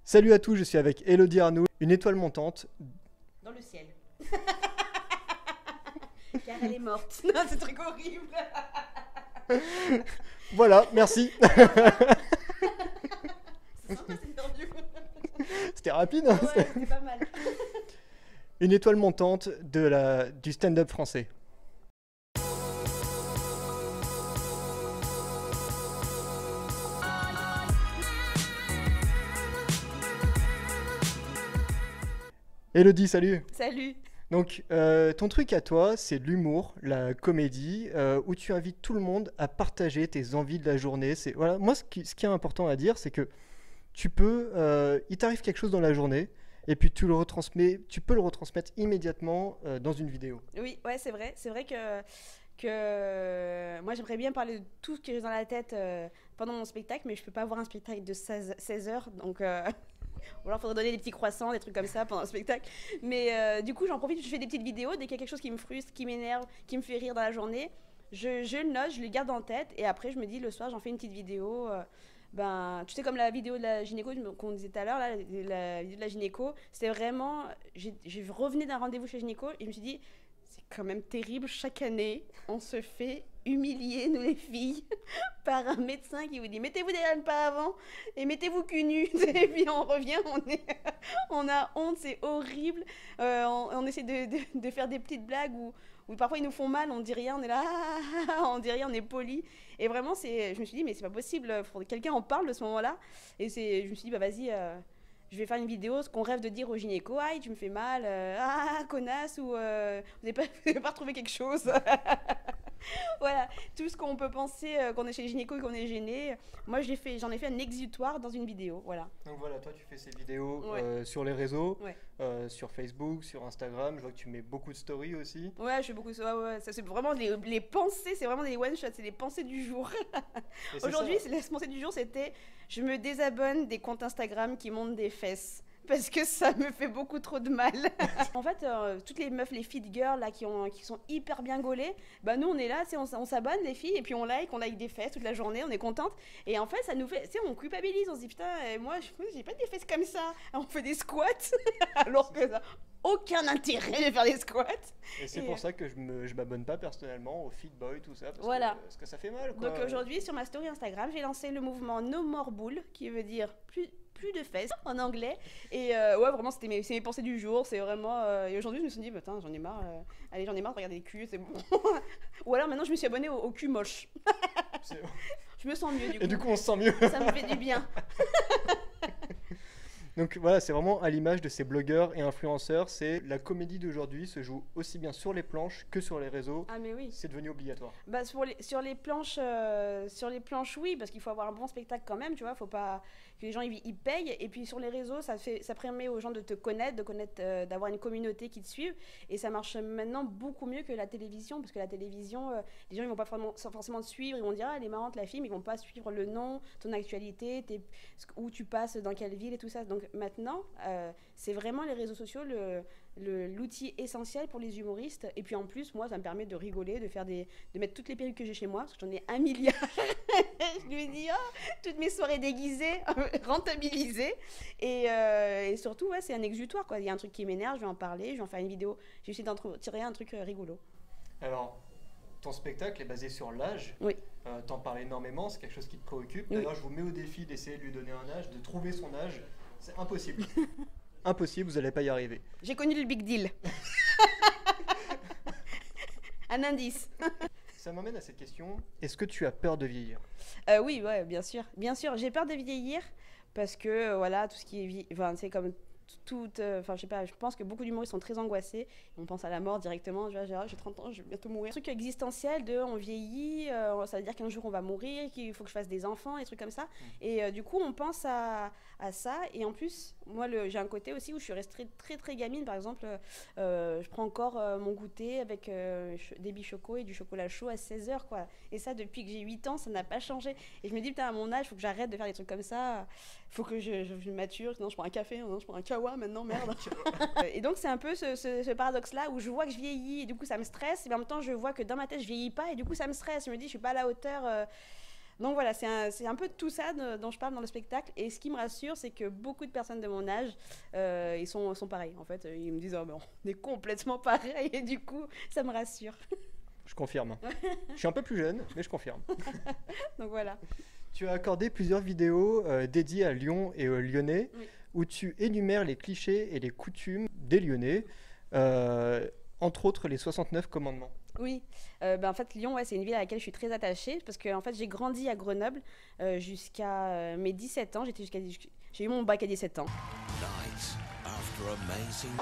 Salut à tous, je suis avec Elodie Arnoux, une étoile montante. Dans le ciel. Car elle est morte. Non, c'est truc horrible. Voilà, merci. C'est sympa cette interview. C'était rapide, hein. Ouais, c'était pas mal. Une étoile montante du stand-up français. Elodie, salut. Salut. Donc, ton truc à toi, c'est l'humour, la comédie, où tu invites tout le monde à partager tes envies de la journée. Voilà, moi, ce qui est important à dire, c'est que il t'arrive quelque chose dans la journée, et puis tu peux le retransmettre immédiatement dans une vidéo. Oui, ouais, c'est vrai. C'est vrai que moi, j'aimerais bien parler de tout ce que j'ai dans la tête pendant mon spectacle, mais je peux pas avoir un spectacle de 16 heures, donc... Ou alors il faudrait donner des petits croissants, des trucs comme ça pendant le spectacle. Mais du coup, j'en profite, je fais des petites vidéos. Dès qu'il y a quelque chose qui me frustre, qui m'énerve, qui me fait rire dans la journée, je le note, je le garde en tête. Et après, je me dis, le soir, j'en fais une petite vidéo. Ben, tu sais, comme la vidéo de la gynéco qu'on disait tout à l'heure, là, la vidéo de la gynéco, c'était vraiment... Je revenais d'un rendez-vous chez gynéco et je me suis dit, c'est quand même terrible, chaque année, on se fait humilier, nous les filles, par un médecin qui vous dit mettez-vous des laines pas avant et mettez-vous cul nu. Et puis on revient, on a honte, c'est horrible. On essaie de faire des petites blagues où parfois ils nous font mal, on dit rien, on est là, on dit rien, on est poli. Et vraiment, je me suis dit mais c'est pas possible, faut que quelqu'un en parle de ce moment-là. Et je me suis dit bah vas-y. Je vais faire une vidéo, ce qu'on rêve de dire au gynéco, aïe, tu me fais mal, connasse, ou vous n'avez pas retrouvé quelque chose. Voilà, tout ce qu'on peut penser qu'on est chez le gynéco et qu'on est gêné. Moi, j'en ai fait un exutoire dans une vidéo, voilà. Donc voilà, toi tu fais ces vidéos Ouais. sur les réseaux, Ouais. sur Facebook, sur Instagram. Je vois que tu mets beaucoup de stories aussi. Ouais, je fais beaucoup ça. Ouais. Ça, c'est vraiment les pensées, c'est vraiment des one-shots, c'est les pensées du jour. Et c'est Aujourd'hui, ça. la pensée du jour, c'était je me désabonne des comptes Instagram qui montrent des fesses. Parce que ça me fait beaucoup trop de mal. En fait, toutes les meufs, les fit girls là, qui sont hyper bien gaulées, bah nous on est là, on s'abonne les filles et puis on like des fesses toute la journée, on est contente. Et en fait, ça nous fait, on culpabilise, on se dit putain, moi j'ai pas des fesses comme ça. On fait des squats alors que ça n'a aucun intérêt de faire des squats. Et c'est pour ça que je m'abonne pas personnellement au Fit Boy, tout ça, parce que ça fait mal, quoi. Donc aujourd'hui, sur ma story Instagram, j'ai lancé le mouvement No More Bull, qui veut dire plus de fesses en anglais. Et ouais, vraiment, c'est mes pensées du jour. C'est vraiment. Et aujourd'hui, je me suis dit, putain, j'en ai marre. Allez, j'en ai marre de regarder les culs, c'est bon. Ou alors maintenant, je me suis abonnée au cul moche. Je me sens mieux du coup. Et du coup, on se sent mieux. Ça me fait du bien. Donc voilà, c'est vraiment à l'image de ces blogueurs et influenceurs. C'est la comédie d'aujourd'hui se joue aussi bien sur les planches que sur les réseaux. Ah mais oui. C'est devenu obligatoire. Bah sur les planches, oui, parce qu'il faut avoir un bon spectacle quand même, tu vois. Faut pas que les gens ils payent. Et puis sur les réseaux, ça permet aux gens de te connaître, d'avoir une communauté qui te suive. Et ça marche maintenant beaucoup mieux que la télévision, parce que la télévision, les gens ils vont pas forcément te suivre. Ils vont dire ah elle est marrante la fille, mais ils vont pas suivre le nom, ton actualité, où tu passes, dans quelle ville et tout ça. Donc maintenant, c'est vraiment les réseaux sociaux l'outil essentiel pour les humoristes. Et puis en plus, moi, ça me permet de rigoler, de mettre toutes les perruques que j'ai chez moi, parce que j'en ai 1 milliard. Je lui dis, toutes mes soirées déguisées, rentabilisées. Et surtout, ouais, c'est un exutoire, quoi. Il y a un truc qui m'énerve, je vais en parler, je vais en faire une vidéo. J'ai essayé d'en tirer un truc rigolo. Alors, ton spectacle est basé sur l'âge. Oui. T'en parles énormément, c'est quelque chose qui te préoccupe. Oui. D'ailleurs, je vous mets au défi d'essayer de lui donner un âge, de trouver son âge. C'est impossible. Impossible, vous n'allez pas y arriver. J'ai connu le big deal. Un indice. Ça m'amène à cette question. Est-ce que tu as peur de vieillir ? Oui, ouais, bien sûr. Bien sûr, j'ai peur de vieillir parce que, voilà, tout ce qui est... Enfin, c'est comme... Enfin, je sais pas, je pense que beaucoup d'humoristes sont très angoissés. On pense à la mort directement. J'ai 30 ans, je vais bientôt mourir. Un truc existentiel on vieillit, ça veut dire qu'un jour on va mourir, qu'il faut que je fasse des enfants, des trucs comme ça. Et du coup, on pense à ça. Et en plus, moi, j'ai un côté aussi où je suis restée très très gamine. Par exemple, je prends encore mon goûter avec des bichocos et du chocolat chaud à 16h, quoi. Et ça, depuis que j'ai 8 ans, ça n'a pas changé. Et je me dis, putain, à mon âge, il faut que j'arrête de faire des trucs comme ça. Il faut que je mature. Sinon, je prends un café, non, je prends un kawa maintenant, merde. Et donc, c'est un peu ce paradoxe-là où je vois que je vieillis et du coup, ça me stresse. Et en même temps, je vois que dans ma tête, je vieillis pas et du coup, ça me stresse. Je me dis, je suis pas à la hauteur Donc voilà, c'est un peu tout ça dont je parle dans le spectacle. Et ce qui me rassure, c'est que beaucoup de personnes de mon âge, sont pareils. En fait, ils me disent, oh, ben, on est complètement pareils. Et du coup, ça me rassure. Je confirme. Je suis un peu plus jeune, mais je confirme. Donc voilà. Tu as accordé plusieurs vidéos dédiées à Lyon et aux Lyonnais, Oui. où tu énumères les clichés et les coutumes des Lyonnais, entre autres les 69 commandements. Oui, en fait Lyon, ouais, c'est une ville à laquelle je suis très attachée parce que en fait j'ai grandi à Grenoble jusqu'à mes 17 ans. J'ai eu mon bac à 17 ans. Night after amazing.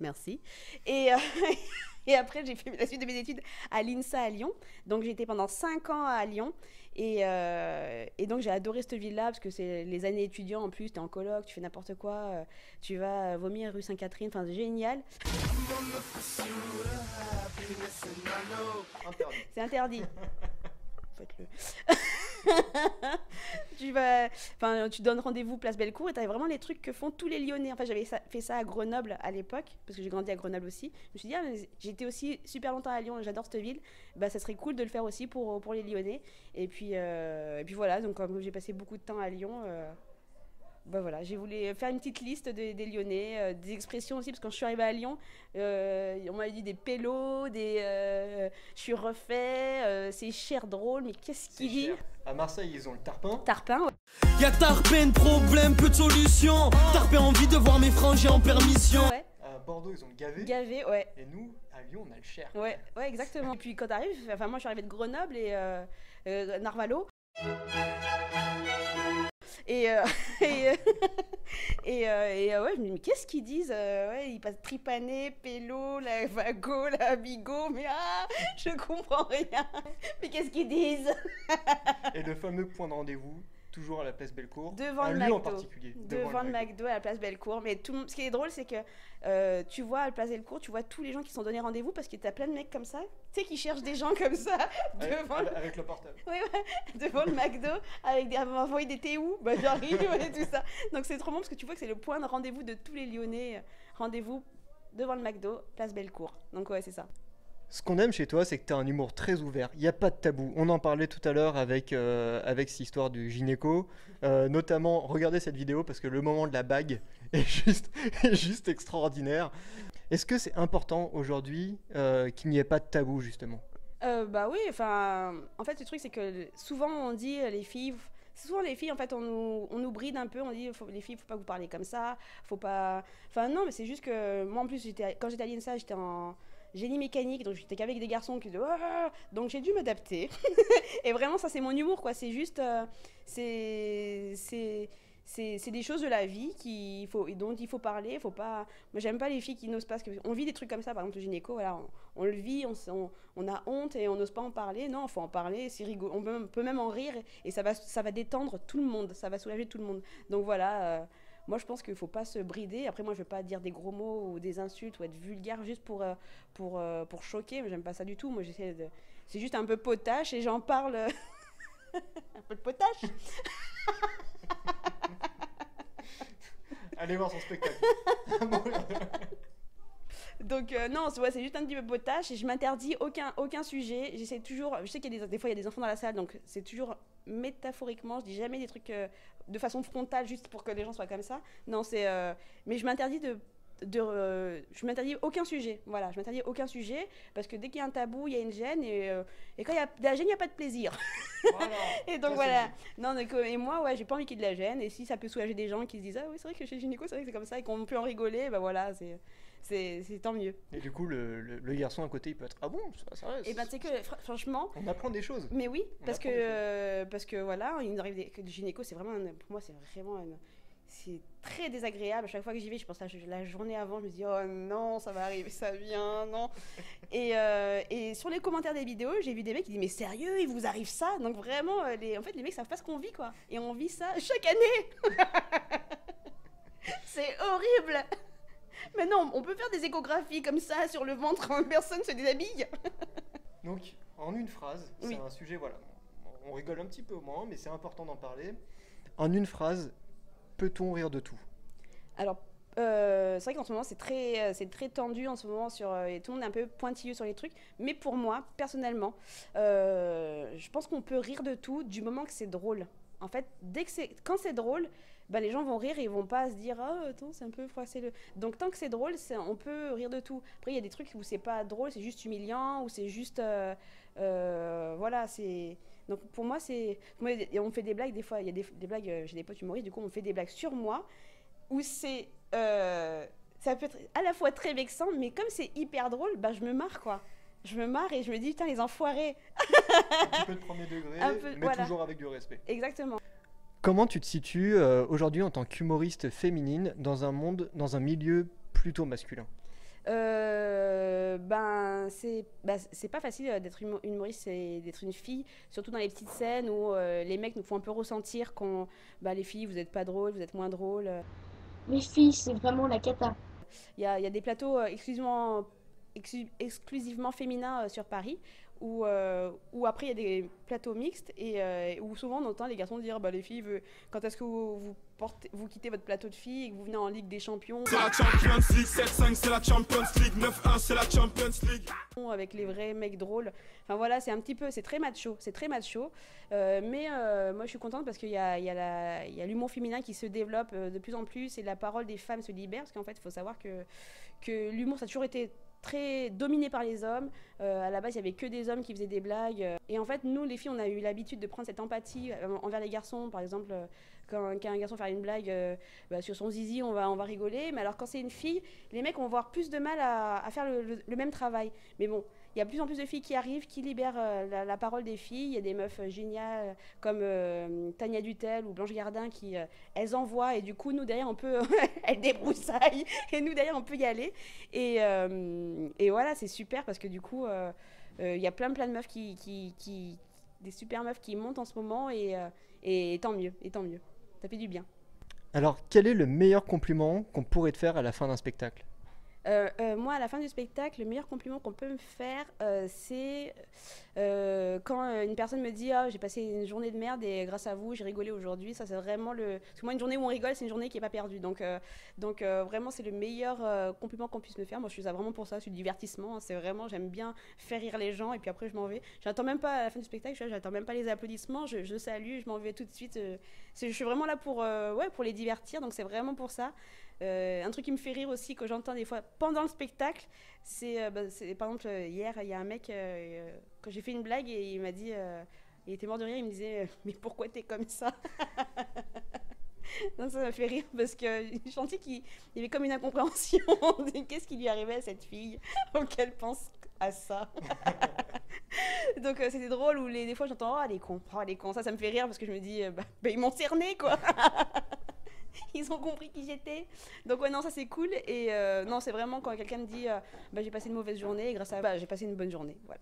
Merci. Et, et après, j'ai fait la suite de mes études à l'INSA à Lyon. Donc, j'ai été pendant 5 ans à Lyon. Et donc, j'ai adoré cette ville-là parce que c'est les années étudiants en plus. Tu es en coloc, tu fais n'importe quoi. Tu vas vomir rue Sainte-Catherine. Enfin, c'est génial. Interdit. C'est interdit. Faites-le. Tu donnes rendez-vous place Bellecour et tu as vraiment les trucs que font tous les Lyonnais. En fait, j'avais fait ça à Grenoble à l'époque, parce que j'ai grandi à Grenoble aussi. Je me suis dit, mais j'étais aussi super longtemps à Lyon et j'adore cette ville. Ça serait cool de le faire aussi pour les Lyonnais. Et puis voilà, donc comme j'ai passé beaucoup de temps à Lyon, voilà, j'ai voulu faire une petite liste des Lyonnais, des expressions aussi, parce que quand je suis arrivée à Lyon, on m'avait dit des pélos, je suis refait, c'est cher drôle, mais qu'est-ce qu'il dit? À Marseille, ils ont le tarpin. Tarpin, ouais. Y'a tarpin, problème, peu de solution. Tarpin, envie de voir mes frangins en permission. Ouais. À Bordeaux, ils ont le gavé. Gavé, ouais. Et nous, à Lyon, on a le cher. Ouais, exactement. Et puis quand t'arrives, enfin moi je suis arrivée de Grenoble et Narvalo. Et, ouais, je me dis, mais qu'est-ce qu'ils disent? Ouais, ils passent tripané, pélo, la vago, la bigot, mais je comprends rien. Mais qu'est-ce qu'ils disent? Et le fameux point de rendez-vous, toujours à la place Bellecour. Devant un le lieu McDo. en particulier. Devant le McDo à la place Bellecour. Mais ce qui est drôle, c'est que tu vois à la place Bellecour, tu vois tous les gens qui sont donnés rendez-vous parce que t'as plein de mecs comme ça, tu sais, qui cherchent des gens comme ça Avec le portable. Oui, ouais, devant le McDo, avec envoyer des thés où j'arrive et tout ça. Donc c'est trop bon parce que tu vois que c'est le point de rendez-vous de tous les Lyonnais. Rendez-vous devant le McDo, place Bellecour. Donc ouais, c'est ça. Ce qu'on aime chez toi, c'est que tu as un humour très ouvert. Il n'y a pas de tabou. On en parlait tout à l'heure avec cette histoire du gynéco. Notamment, regardez cette vidéo parce que le moment de la bague est juste extraordinaire. Est-ce que c'est important aujourd'hui qu'il n'y ait pas de tabou, justement? Oui, enfin, en fait, le truc, c'est que souvent, on dit les filles... Souvent, les filles, en fait, on nous bride un peu. On dit, les filles, faut pas vous parler comme ça. Faut pas... Enfin, non, mais c'est juste que... Moi, en plus, quand j'étais à l'INSA, j'étais en génie mécanique, donc j'étais qu'avec des garçons qui disaient donc j'ai dû m'adapter. Et vraiment, ça, c'est mon humour, quoi. C'est juste... c'est des choses de la vie dont il faut parler. Faut pas... Moi, j'aime pas les filles qui n'osent pas. Parce on vit des trucs comme ça, par exemple, le gynéco, voilà, on le vit, on a honte et on n'ose pas en parler. Non, il faut en parler, c'est rigolo. On peut même en rire et ça va détendre tout le monde, ça va soulager tout le monde. Donc voilà, moi je pense qu'il ne faut pas se brider. Après, moi je ne veux pas dire des gros mots ou des insultes ou être vulgaire juste pour choquer, mais j'aime pas ça du tout. Moi c'est juste un peu potache et j'en parle. Un peu de potache. Allez voir son spectacle. Donc non, c'est juste un petit peu potache et je m'interdis aucun sujet. J'essaie toujours, je sais qu'il y a des fois il y a des enfants dans la salle, donc c'est toujours métaphoriquement, je dis jamais des trucs de façon frontale juste pour que les gens soient comme ça. Non, mais je m'interdis je m'interdis aucun sujet. Voilà, je m'interdis aucun sujet parce que dès qu'il y a un tabou, il y a une gêne et quand il y a de la gêne, il n'y a pas de plaisir. Voilà. Et donc voilà. Non, et moi, ouais, j'ai pas envie qu'il y ait de la gêne et si ça peut soulager des gens qui se disent oui, c'est vrai que chez le gynéco, c'est vrai que c'est comme ça et qu'on peut en rigoler, voilà, c'est tant mieux. Et du coup, le garçon à côté, il peut être ah bon, ça reste. Et tu sais que franchement. On apprend des choses. Mais oui, parce que voilà, il nous arrive que le gynéco, c'est vraiment pour moi, c'est vraiment c'est très désagréable. À chaque fois que j'y vais, je pense à la journée avant, je me dis oh non, ça va arriver, ça vient, non. Et sur les commentaires des vidéos, j'ai vu des mecs qui disent mais sérieux, il vous arrive ça? Donc vraiment, en fait, les mecs savent pas ce qu'on vit, quoi. Et on vit ça chaque année. C'est horrible. Mais non, on peut faire des échographies comme ça sur le ventre quand personne se déshabille. Donc, en une phrase, oui. C'est un sujet, voilà, on rigole un petit peu au moins, mais c'est important d'en parler. En une phrase, peut-on rire de tout? Alors, C'est vrai qu'en ce moment c'est très tendu en ce moment et tout le monde est un peu pointilleux sur les trucs. Mais pour moi, personnellement, je pense qu'on peut rire de tout du moment que c'est drôle. En fait, quand c'est drôle, bah, les gens vont rire et ils vont pas se dire ah attends c'est un peu froissé le. Donc tant que c'est drôle, on peut rire de tout. Après il y a des trucs où c'est pas drôle, c'est juste humiliant ou c'est juste voilà c'est. Donc pour moi on fait des blagues des fois. Il y a des blagues, j'ai des potes humoristes, du coup on fait des blagues sur moi où c'est ça peut être à la fois très vexant, mais comme c'est hyper drôle, bah je me marre quoi. Je me marre et je me dis putain les enfoirés. Un petit peu de premier degré, mais voilà. Toujours avec du respect. Exactement. Comment tu te situes aujourd'hui en tant qu'humoriste féminine dans un milieu plutôt masculin? C'est pas facile d'être humoriste et d'être une fille, surtout dans les petites scènes où les mecs nous font un peu ressentir qu'on les filles vous êtes pas drôles, vous êtes moins drôles. Les filles c'est vraiment la cata. Il y a des plateaux exclusivement féminins sur Paris où après il y a des plateaux mixtes et où souvent on entend les garçons dire les filles quand est-ce que vous quittez votre plateau de filles et que vous venez en Ligue des Champions. C'est la Champions League, 7-5 c'est la Champions League, 9-1 c'est la Champions League. Avec les vrais mecs drôles. Enfin voilà, c'est très macho, mais moi je suis contente parce qu'il y a l'humour féminin qui se développe de plus en plus et la parole des femmes se libère parce qu'en fait il faut savoir que l'humour ça a toujours été très dominé par les hommes. À la base, il n'y avait que des hommes qui faisaient des blagues. Et en fait, nous, les filles, on a eu l'habitude de prendre cette empathie envers les garçons. Par exemple, quand un garçon fait une blague sur son zizi, on va rigoler. Mais alors, quand c'est une fille, les mecs vont avoir plus de mal à faire le même travail. Mais bon, il y a de plus en plus de filles qui arrivent, qui libèrent la parole des filles. Il y a des meufs géniales comme Tania Dutel ou Blanche Gardin qui, elles envoient. Et du coup, nous, derrière, on peut... elles débroussaillent. Et nous, derrière, on peut y aller. Et voilà, c'est super parce que du coup, il y a plein de meufs des super meufs qui montent en ce moment et tant mieux, ça fait du bien. Alors, quel est le meilleur compliment qu'on pourrait te faire à la fin d'un spectacle ? Moi, à la fin du spectacle, le meilleur compliment qu'on peut me faire, c'est quand une personne me dit j'ai passé une journée de merde et grâce à vous, j'ai rigolé aujourd'hui. Ça, c'est vraiment parce que moi, une journée où on rigole, c'est une journée qui n'est pas perdue. Donc vraiment, c'est le meilleur compliment qu'on puisse me faire. Moi, je suis là vraiment pour ça, c'est du divertissement. C'est vraiment, j'aime bien faire rire les gens et puis après, je m'en vais. J'attends même pas à la fin du spectacle, j'attends même pas les applaudissements. Je salue, je m'en vais tout de suite. Je suis vraiment là pour les divertir. Donc c'est vraiment pour ça. Un truc qui me fait rire aussi que j'entends des fois pendant le spectacle, c'est par exemple hier il y a un mec quand j'ai fait une blague et il m'a dit il était mort de rire, il me disait mais pourquoi t'es comme ça. Donc ça m'a fait rire parce que je sentais qu'il y avait comme une incompréhension. Qu'est-ce qui lui arrivait à cette fille auquel pense à ça. Donc c'était drôle où des fois j'entends les cons, ça me fait rire parce que je me dis ils m'ont cerné quoi. Ils ont compris qui j'étais. Donc ouais non ça c'est cool et non c'est vraiment quand quelqu'un me dit j'ai passé une mauvaise journée et grâce à j'ai passé une bonne journée. Voilà.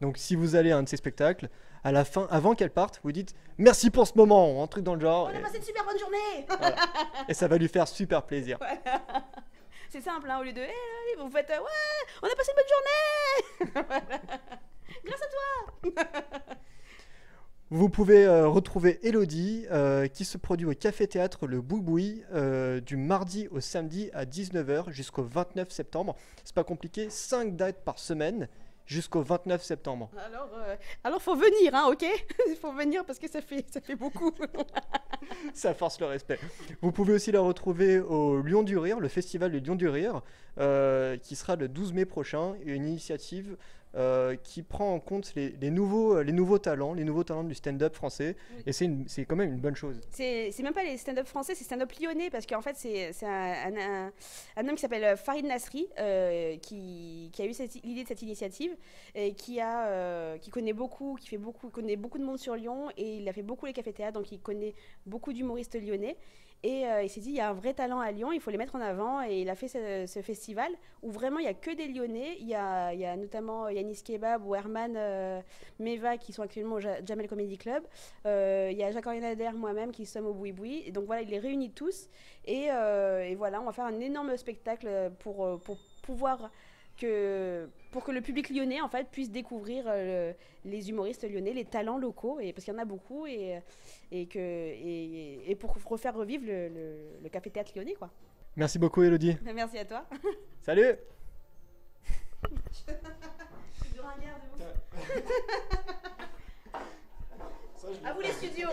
Donc si vous allez à un de ces spectacles, à la fin, avant qu'elle parte, vous dites merci pour ce moment, un truc dans le genre. On a passé une super bonne journée. Voilà. Et ça va lui faire super plaisir. Voilà. C'est simple au lieu de vous faites ouais on a passé une bonne journée. Voilà. Grâce à toi. Vous pouvez retrouver Elodie qui se produit au Café Théâtre Le Boui-Boui du mardi au samedi à 19h jusqu'au 29 septembre. C'est pas compliqué, 5 dates par semaine jusqu'au 29 septembre. Alors faut venir, ok. Il faut venir parce que ça fait beaucoup. Ça force le respect. Vous pouvez aussi la retrouver au Lion du Rire, le festival du Lion du Rire, qui sera le 12 mai prochain, une initiative qui prend en compte les nouveaux talents du stand-up français. Oui. Et c'est quand même une bonne chose. C'est même pas les stand-up français, c'est stand-up lyonnais, parce qu'en fait c'est un homme qui s'appelle Farid Nasri qui a eu l'idée de cette initiative et qui connaît beaucoup de monde sur Lyon et il a fait beaucoup les cafés-théâtres, donc il connaît beaucoup d'humoristes lyonnais. Et il s'est dit, il y a un vrai talent à Lyon, il faut les mettre en avant. Et il a fait ce festival où vraiment il n'y a que des Lyonnais. Il y a notamment Yanis Kebab ou Herman Meva qui sont actuellement au Jamel Comedy Club. Il y a Jacques-Henri Nader, moi-même qui sommes au Boui-Boui. Et donc voilà, il les réunit tous. Et voilà, on va faire un énorme spectacle pour pouvoir... pour que le public lyonnais en fait puisse découvrir les humoristes lyonnais, les talents locaux, et parce qu'il y en a beaucoup et pour refaire revivre le café théâtre lyonnais quoi. Merci beaucoup, Elodie. Merci à toi. Salut. Je suis du ringard de ouf. À vous les studios.